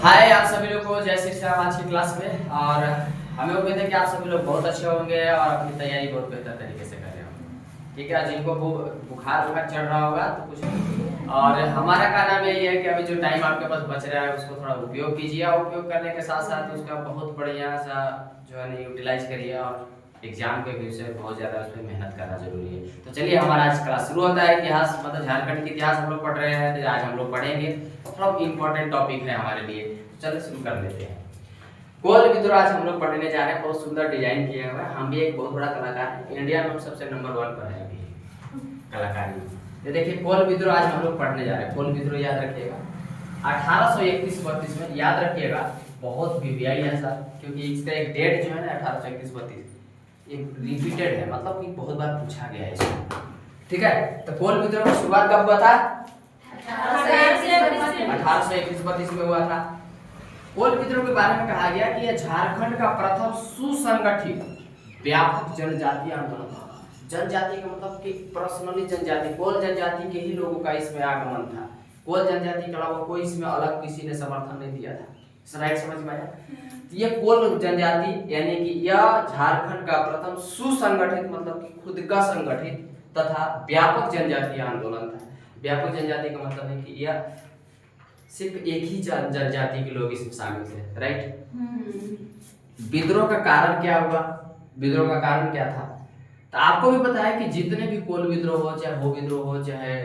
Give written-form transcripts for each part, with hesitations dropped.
हाय आप सभी लोग को जय श्री राम आज की क्लास में। और हमें उम्मीद है कि आप सभी लोग बहुत अच्छे होंगे और अपनी तैयारी बहुत बेहतर तरीके से कर रहे होंगे। ठीक है, जिनको बुखार चढ़ रहा होगा तो कुछ और हमारा कहना में ये है कि अभी जो टाइम आपके पास बच रहा है उसको थोड़ा उपयोग कीजिए और उपयोग करने के साथ साथ उसका बहुत बढ़िया सा जो है ना यूटिलाइज करिए और एग्जाम के विषय बहुत ज़्यादा उस पर मेहनत करना जरूरी है। तो चलिए हमारा आज क्लास शुरू होता है। इतिहास मतलब झारखंड के इतिहास हम लोग पढ़ रहे हैं, तो आज हम लोग पढ़ेंगे थोड़ा इम्पोर्टेंट टॉपिक है हमारे लिए। चलो शुरू कर लेते हैं। कोल विद्रोह आज हम लोग पढ़ने जा रहे हैं। बहुत सुंदर डिजाइन किया हुआ है। हम भी एक बहुत बड़ा कलाकार है, इंडिया में हम सबसे नंबर 1 पर है अभी कलाकारी। ये देखिए कोल विद्रोह आज हम लोग पढ़ने जा रहे हैं। कोल विद्रोह याद रखिएगा 1831-32 में, याद रखिएगा बहुत वीवीआई है सर, क्योंकि इसका एक डेट जो है ना 1831-32 ये रिपीटेड है, मतलब कि बहुत बार पूछा गया है इसको। ठीक है, तो कोल विद्रोह की शुरुआत कब हुआ था? 1831-32 में हुआ था। कोल विद्रोह के बारे में कहा गया कि यह झारखंड का प्रथम सुसंगठित व्यापक जनजातीय आंदोलन था। जनजाति का मतलब कि पर्सनली जनजाति, कोल जनजाति के ही लोगों का इसमें आगमन था। कोल जनजाति के अलावा कोई इसमें अलग किसी ने समर्थन नहीं दिया था। राइट, समझ में आया? ये कोल जनजाति यानी कि यह झारखंड का प्रथम सुसंगठित मतलब कि खुद का संगठित तथा व्यापक जनजातीय आंदोलन था। व्यापक जनजाति का मतलब है कि यह सिर्फ एक ही जनजाति के लोग इसमें शामिल थे। राइट। विद्रोह का कारण क्या हुआ? विद्रोह का कारण क्या था? तो आपको भी पता है कि जितने भी कोल विद्रोह हो, चाहे हो विद्रोह हो, चाहे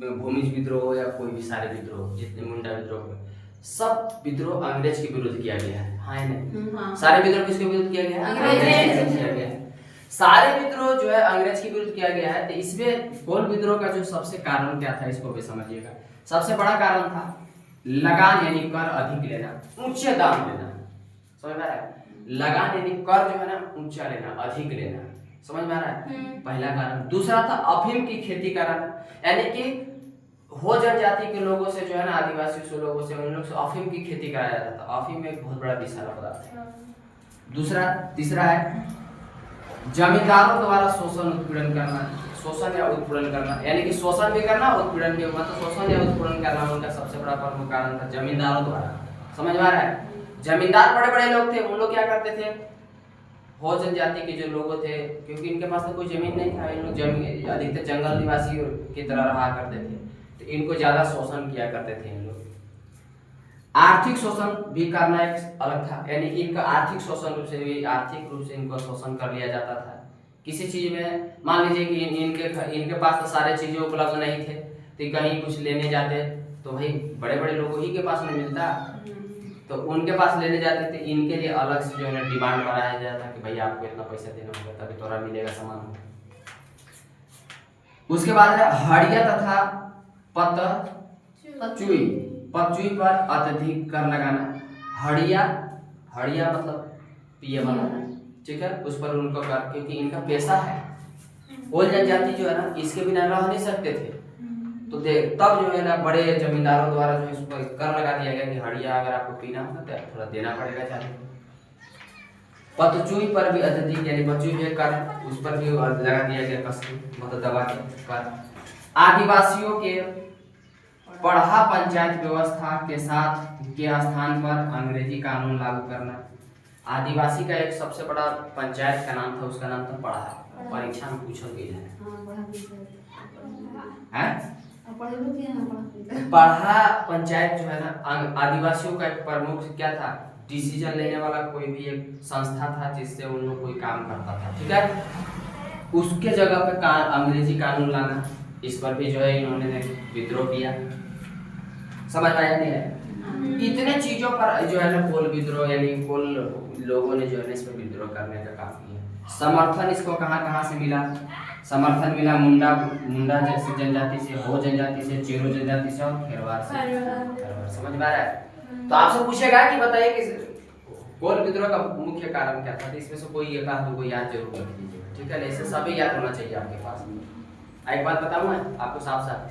भूमिज विद्रोह हो या कोई भी सारे विद्रोह, जितने मुंडा विद्रोह हो, सब विद्रोह अंग्रेज के विरुद्ध किया गया है। हाँ या नहीं? सारे विद्रोह किसके विरुद्ध किया गया है? अंग्रेज के विरुद्ध किया गया है। सारे विद्रोह जो है अंग्रेज के विरुद्ध किया गया है। तो इसमें कोल विद्रोह का जो सबसे कारण क्या था इसको भी समझिएगा। सबसे बड़ा कारण था लगान यानी कर अधिक लेना, ऊंचे दाम लेना। समझ में आ रहा है? लगान यानी कर जो है ना ऊंचा लेना, अधिक लेना। समझ में आ रहा है? पहला कारण। दूसरा था अफीम की खेती कराना, यानी कि हो जनजाति के लोगों से जो है ना आदिवासी से लोगों से उन लोग से अफीम की खेती कराया जाता था। अफीम एक बहुत बड़ा विषाक्त पदार्थ है। तीसरा है जमींदारों द्वारा शोषण उत्पीड़न करना, शोषण या उत्पीड़न करना, यानी कि शोषण भी करना उत्पीड़न भी, मतलब शोषण या उत्पीड़न करना उनका सबसे बड़ा प्रमुख कारण था जमींदारों द्वारा। समझ में आ रहा है? जमींदार बड़े बड़े लोग थे, उन लोग क्या करते थे? हो जनजाति के जो लोग थे, क्योंकि इनके पास तो कोई जमीन नहीं था, इन लोग जमीन अधिकतर जंगल निवासी की तरह रहा करते थे, तो इनको ज्यादा शोषण किया करते थे इन लोग। आर्थिक शोषण भी करना एक अलग था, यानी कि इनका आर्थिक शोषण रूप से भी, आर्थिक रूप से इनको शोषण कर लिया जाता था। किसी चीज में मान लीजिए कि इनके पास तो सारे चीजें उपलब्ध नहीं थे, तो कहीं कुछ लेने जाते तो भाई बड़े बड़े लोगों ही के पास नहीं मिलता, तो उनके पास लेने जाते थे। इनके लिए अलग से जो है डिमांड बनाया जाता कि भाई आपको इतना पैसा देना होगा तभी तोरा मिलेगा सामान। उसके बाद है हड़िया तथा पतचुई पर अत्यधिक कर लगाना। हड़िया मतलब पिए वाला, ठीक है, उस पर उनको कर, क्योंकि इनका पैसा है। कोल जनजाति जो है ना इसके बिना रह नहीं सकते थे, तो तब जो है ना बड़े जमींदारों द्वारा जो है उस पर कर लगा दिया गया कि हड़िया अगर आपको पीना होगा तो थोड़ा देना पड़ेगा चाहे। पतचुई पर भी अत्यधिक यानी पतचुई भी कर, उस पर भी लगा दिया गया कसम, मतलब दबा के कर। आदिवासियों के पढ़ा पंचायत व्यवस्था के स्थान पर अंग्रेजी कानून लागू करना। आदिवासी का एक सबसे बड़ा पंचायत का नाम था, उसका नाम था पढ़ा। परीक्षा में पूछा गया है पढ़ा पंचायत जो है ना आदिवासियों का एक प्रमुख क्या था? डिसीजन लेने वाला कोई भी एक संस्था था जिससे उन लोग कोई काम करता था। ठीक है, उसके जगह पे अंग्रेजी कानून लाना, इस पर भी जो है इन्होंने विद्रोह किया। समझ में आया नहीं है? इतने चीजों पर जो है ना कोल विद्रोह यानी कोल लोगों ने जो है इस पर विद्रोह करने का काम किया। समर्थन इसको कहाँ से मिला? समर्थन मिला मुंडा जैसे जनजाति से, हो जनजाति से, चेरो जनजाति से और खेरवार से। समझ में आ रहा है? तो आपसे पूछेगा कि बताइए कि कोल विद्रोह का मुख्य कारण क्या था? तो इसमें से कोई एक आध दो याद जरूर रख लीजिएगा। ठीक है, ऐसे सभी याद होना चाहिए आपके पास। एक बात बताऊं मैं आपको साफ साफ,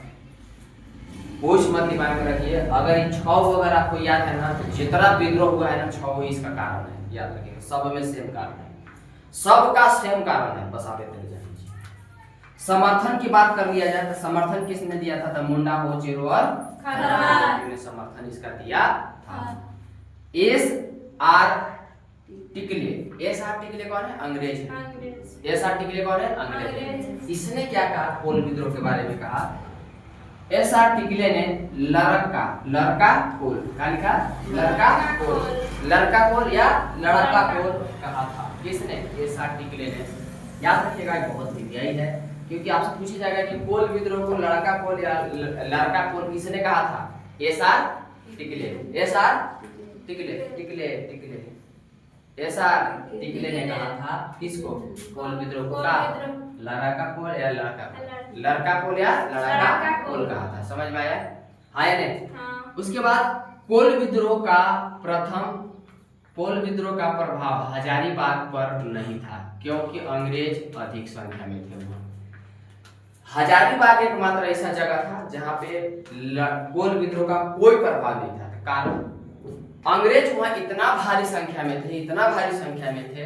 कुछ मत दिमाग में रखिए। अगर इन 6 अगर आपको याद है ना, तो जितना विद्रोह हुआ है ना 6 इसका कारण है, याद रखिएगा। सब में सेम कारण है, सबका सेम कारण है, बस आप इतने जान लीजिए। समर्थन की बात कर लिया जाए तो समर्थन किसने दिया था? तो मुंडा हो, चेरो और खरवार ने समर्थन इसका दिया था। S R Tikle, S R टिकले कौन है? अंग्रेज है। एस आर टिकले कौन है? अंग्रेज। इसने क्या कहा? कोल विद्रोह के बारे में कहा। एस आर टिकले ने लड़का कोल, क्या लिखा? लड़का कोल या लड़का कोल कहा था। किसने? एस आर टिकले ने। याद रखिएगा, बहुत विद्याई है, क्योंकि आपसे पूछा जाएगा कि कोल विद्रोह को लड़का कोल या लड़का कोल किसने कहा था? S R Tikle. S R Tikle S R Tikle ने कहा था। किसको? कोल विद्रोह को कहा लड़का कोल या लड़का कोल या लड़का कोल कहा था। समझ में आया? हाँ या नहीं? हाँ। उसके बाद कोल विद्रोह का प्रभाव हजारीबाग पर नहीं था, क्योंकि अंग्रेज अधिक संख्या में थे। हजारीबाग एकमात्र ऐसा जगह था जहां पे कोल विद्रोह का कोई प्रभाव नहीं था। कारण अंग्रेज वहां इतना भारी संख्या में थे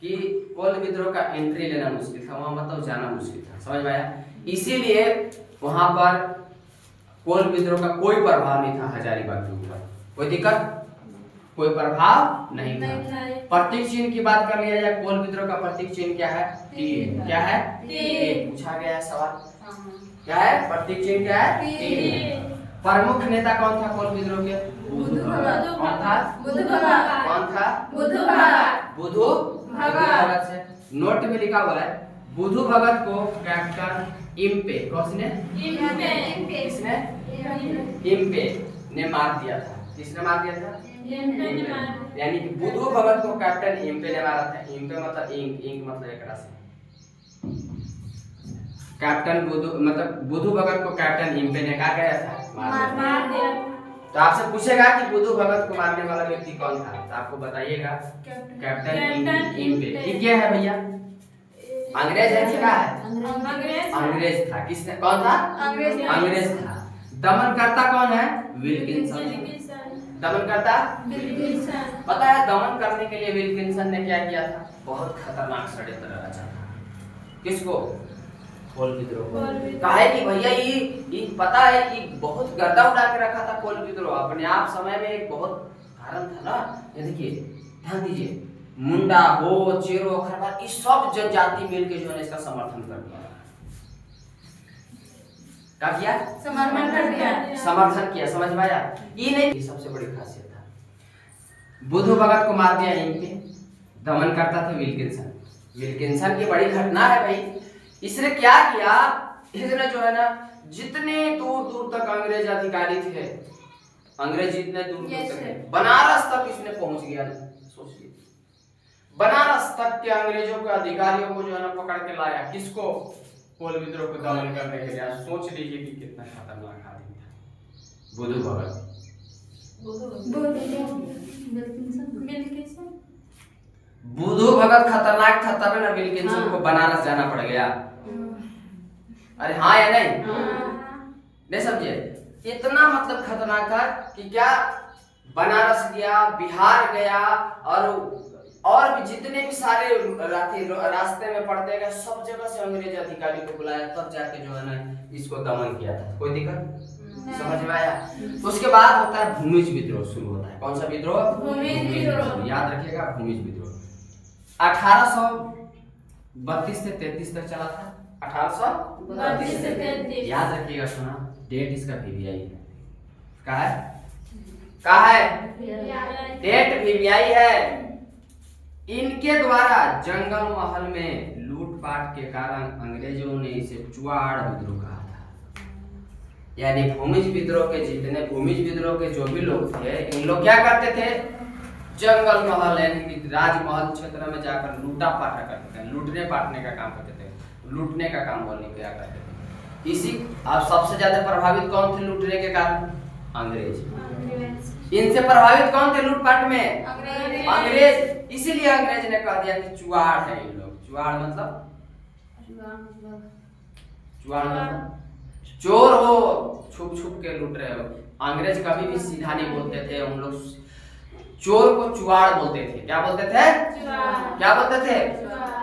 कि कोल विद्रोह का एंट्री लेना मुश्किल था, वहां मतलब जाना मुश्किल था। समझ में आया? इसीलिए वहां पर कोल विद्रोह का कोई प्रभाव नहीं था हजारीबाग के ऊपर। कोई दिक्कत? कोई प्रभाव नहीं था। प्रतीक चिन्ह की बात कर लिया जाए, कोल विद्रोह का प्रतीक चिन्ह क्या है? तीर। क्या है? तीर। पूछा गया है सवाल, क्या है प्रतीक चिन्ह? क्या है? तीर। प्रमुख नेता कौन था कोल विद्रोह के? बुधु भगत। कौन था? बुधु भगत। नोट में लिखा हुआ है बुधु भगत को कैप्टन इम्पे, किसने? इम्पे ने मार दिया था। किसने मार दिया था? यानी कि बुधु भगत को कैप्टन इम्पे ने मारा था। इम्पे मतलब इंक मतलब एक राशि। कैप्टन बुधु भगत को कैप्टन इम्पे ने क्या किया था? मार दिया। तो आपसे पूछेगा कि बुधु भगत को मारने वाला व्यक्ति कौन था, तो आपको बताइएगा कैप्टन इम्पे। ठीक है भैया? अंग्रेज है क्या है? अंग्रेज था। किसने? कौन था? अंग्रेज था। दमनकर्ता कौन है? विल्किंसन। दमनकर्ता पता है? दमन करने के लिए विल्किंसन ने क्या किया था? बहुत खतरनाक षड्यंत्र रचा था। किसको? कोल विद्रोह। कहा है कि भैया ये पता है कि बहुत गर्दा उड़ा के रखा था कोल विद्रोह अपने आप समय में, एक बहुत कारण था ना। ये देखिए, ध्यान दीजिए, मुंडा हो, चेरो, खरवार, ये सब जनजाति मिलकर जो है इसका समर्थन कर दिया। क्या किया? समर्थन किया। समझ में आया? ये नहीं, ये सबसे बड़ी खासियत था। बुधु भगत को मार दिया इम्पे, दमन करता था विल्किंसन की बड़ी घटना है भाई। इसने क्या किया? इसने जो है ना, जितने दूर तक अंग्रेज अधिकारी थे, अंग्रेज जितने दूर तक थे, बनारस तक इसने पहुंच गया। सोचिए, बनारस तक के अंग्रेजों के अधिकारियों को जो है ना पकड़ के लाया। किसको? कोल विद्रोह को दमन करने के लिए। सोच लीजिए कि कितना खतरनाक आदमी था बुधु भगत। बुधु भगत खतरनाक था, तब ना विल्किंसन को बनारस जाना पड़ गया। अरे हाँ या नहीं? नहीं समझे? इतना मतलब खतरनाक था कि क्या बनारस गया, बिहार गया, और भी जितने भी सारे रास्ते में पड़ते गए, सब जगह से अंग्रेज अधिकारी को बुलाया, तब जाके जो है ना इसको दमन किया था। कोई दिक्कत? समझ में आया? उसके बाद होता है भूमिज विद्रोह शुरू होता है। कौन सा विद्रोह? भूमिज विद्रोह। याद रखिएगा, भूमिज विद्रोह 1832 से 33 तक चला था। 1832 से 33। याद रखिएगा, सुना डेट इसका वीवीआई है। कहा है डेट वीवीआई है। इनके द्वारा जंगल महल में लूटपाट के कारण अंग्रेजों ने इसे चुआड़ विद्रोह कहा था। यानी भूमिज विद्रोह के जो भी लोग थे, इन लोग क्या करते थे? जंगल महल यानी कि राजमहल क्षेत्र में जाकर लूटा पाटा करते थे, लूटने पाटने का काम करते थे। लूटने का काम बोलने क्या करते थे? इसी अब सबसे ज्यादा प्रभावित कौन थे लूटने के कारण? अंग्रेज। इनसे प्रभावित कौन थे लूटपाट में? अंग्रेज। इसीलिए अंग्रेज ने कह दिया कि चुआड़ है ये लोग। चुआड़ मतलब चोर हो, छुप के लूट रहे हो। अंग्रेज कभी भी सीधा नहीं बोलते थे, उन लोग चोर को चुआड़ बोलते थे। क्या बोलते थे? क्या बोलते थे?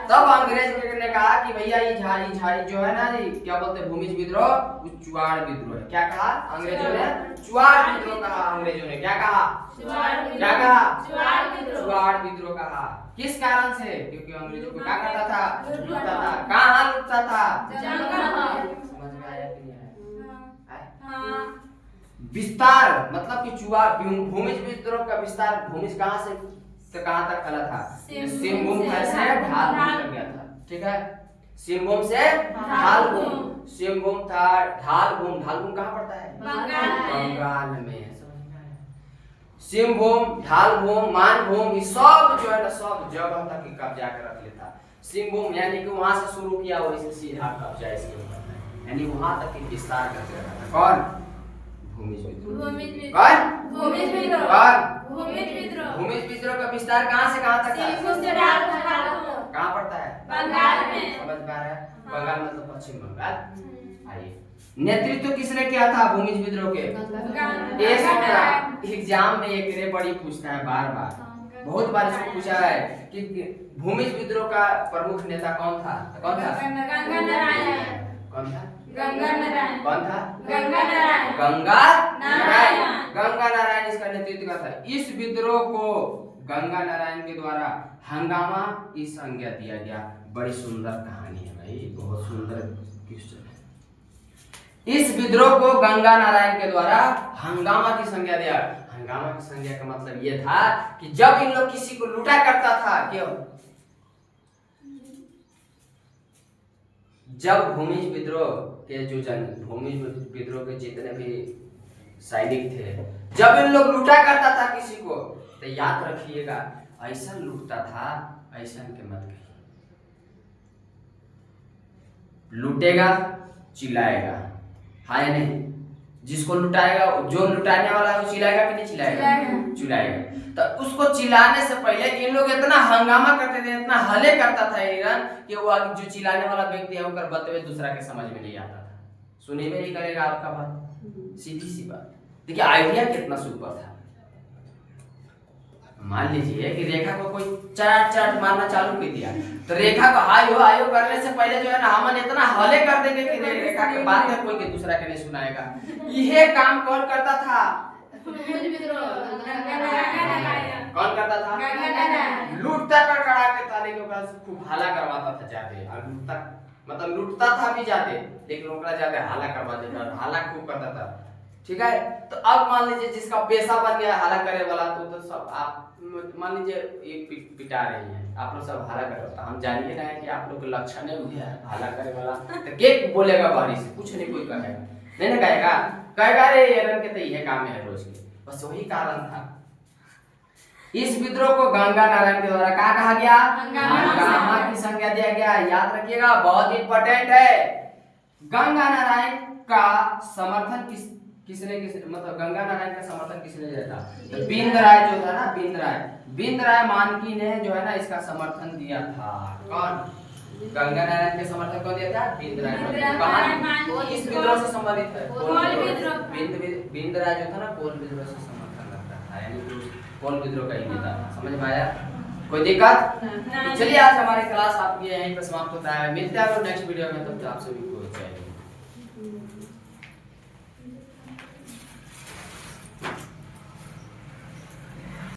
तब अंग्रेज ने कहा कि भैया ये झाड़ी जो है ना, ये क्या बोलते हैं भूमिज विद्रोह, वो चुआड़ विद्रोह है। क्या कहा अंग्रेजों ने? चुआड़ विद्रोह कहा। अंग्रेजों ने क्या कहा? क्या कहा? चुआड़ विद्रोह कहा। किस कारण से? क्योंकि अंग्रेजों को क्या करता था? लूटता था। कहाँ लूटता था? समझ में आया कि नहीं आया? विस्तार मतलब कि भूमिज विद्रोह का विस्तार, भूमिज कहाँ से कहाँ तक फैला था? सिंहभूम से ढालभूम तक गया था। ठीक है, सिंहभूम से ढालभूम, सिंहभूम था ढालभूम। ढालभूम कहाँ पड़ता है? बंगाल में। सिंहभूम, ढालभूम, मानभूम, ये सब जो है ना, सब जगह तक कब्जा कर रख लेता। सिंहभूम यानी कि वहां से शुरू किया, वहीं से सीधा कब्जा इसके ऊपर, यानी वहां तक विस्तार करते रहा था। कौन? भूमिज विद्रोह। कौन? भूमिज विद्रोह का विस्तार कहाँ से कहाँ तक था? कहाँ पड़ता है? बंगाल में। समझ में आ रहा है? बंगाल मतलब पश्चिम बंगाल। आइए, नेतृत्व किसने किया था भूमिज विद्रोह के? एग्जाम में एक रे बड़ी पूछता है, बार बार बहुत बार इसको पूछा है कि भूमिज विद्रोह का प्रमुख नेता कौन था? कौन था? गंगा नारायण। कौन था? गंगा नारायण। कौन था? गंगा नारायण। गंगा नारायण। गंगा नारायण इसका नेतृत्व का था। इस विद्रोह को गंगा नारायण के द्वारा हंगामा की संज्ञा दिया गया। बड़ी सुंदर कहानी है भाई, बहुत सुंदर क्वेश्चन है। इस विद्रोह को गंगा नारायण के द्वारा हंगामा की संज्ञा दिया। हंगामा की संज्ञा का मतलब यह था कि जब इन लोग किसी को लूटा करता था, क्यों? जब भूमिज विद्रोह के भूमिज विद्रोह के जितने भी सैनिक थे, जब इन लोग लूटा करता था किसी को, तो याद रखिएगा ऐसा लूटता था, ऐसा के मत कहिए। लूटेगा, चिल्लाएगा, हाँ या नहीं? जिसको लुटाएगा, जो लुटाने वाला है वो चिल्लाएगा कि नहीं चिल्लाएगा? चिल्लाएगा। तो उसको चिल्लाने से पहले इन लोग इतना हंगामा करते थे, इतना हले करता था ईरान कि वो जो चिल्लाने वाला व्यक्ति है वो कर बतवे दूसरा के समझ में नहीं आता था, सुने में नहीं करेगा आपका बात। सीधी सी बात। देखिए आइडिया कितना सुपर था। मान लीजिए कि रेखा को कोई चाट मारना चालू कर दिया, तो रेखा को हायो करने से पहले जो है ना, हम इतना हले कर देंगे कि रेखा के बात है कोई के दूसरा के नहीं सुनाएगा। यह काम कौन करता था? कौन करता था? लूटता कड़कड़ा के ताले के ऊपर खूब हाला करवाता था जाते, और लूटता मतलब लूटता था भी जाते, लेकिन ओकरा जाते हाला करवा देता, हाला खूब करता था। ठीक है, तो अब मान लीजिए जिसका पेशा बन गया हाला करे वाला, तो सब आप मान लीजिए ये पिटा रही हैं, आप लोग सब हाला करे, तो हम जानिए ना कि आप लोग के लक्षण है वही है हाला करे वाला। तो के बोलेगा बाहरी से? कुछ नहीं कोई कहेगा, नहीं ना कहेगा रे एरन के तो यह काम है रोज के। बस वही कारण था। इस विद्रोह को गंगा नारायण के द्वारा क्या कहा गया? हंगामा की संज्ञा दिया गया। याद रखिएगा, बहुत इंपॉर्टेंट है। गंगा नारायण का समर्थन किसने मतलब गंगा नारायण का समर्थन किसने दिया था? तो बिंद राय जो था ना, बिंद राय मानकी ने जो है ना इसका समर्थन दिया था। कौन? गंगा नारायण के समर्थन कौन दिया था? बिंद राय। इस विद्रोह से संबंधित है बिंद राय जो था ना, कोल विद्रोह से समर्थन रखता था, यानी कोल विद्रोह का ही नेता था। समझ में आया? कोई दिक्कत? चलिए आज हमारी क्लास आपकी यहीं पर समाप्त होता है। मिलते हैं नेक्स्ट वीडियो में, तब तक आप सभी को जय हिंद।